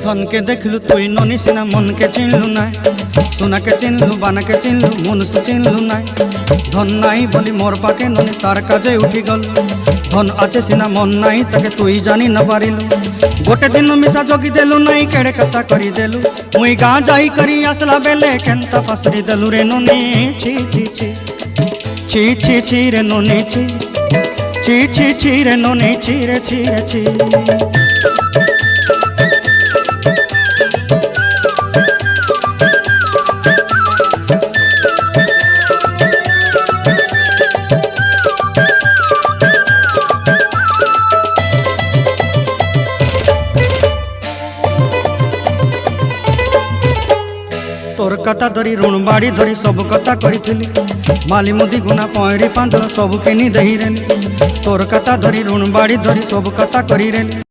धन के देखलु तुई ननी सिना मन के चिन्हलु ना सोना के चिन्हलु बाना के चिन्हलु मनुष्य चिन्हलु ना धन नाई बोली मोर पाके ननी तार काजे उठी गल धन आचे सिना मन नाई ताके तुई जानी न पारिलु गोटे दिन मिसा जगी देलु नाई केड़े कथा करी देलु मुई गाँ जाई करी आसला बेले केंता फासरी देलु रे ननी छी छी छी छी छी छी रे ननी छी छी छी छी रे ननी छी रे छी रे छी। तोर कथा धरी ऋण बाड़ी धरी सब कथा करी माली मुदी गुना पहरी पांदर सब किनी दही रेली तोर कथा धरी ऋण बाड़ी धरी सब कथा करी रेली।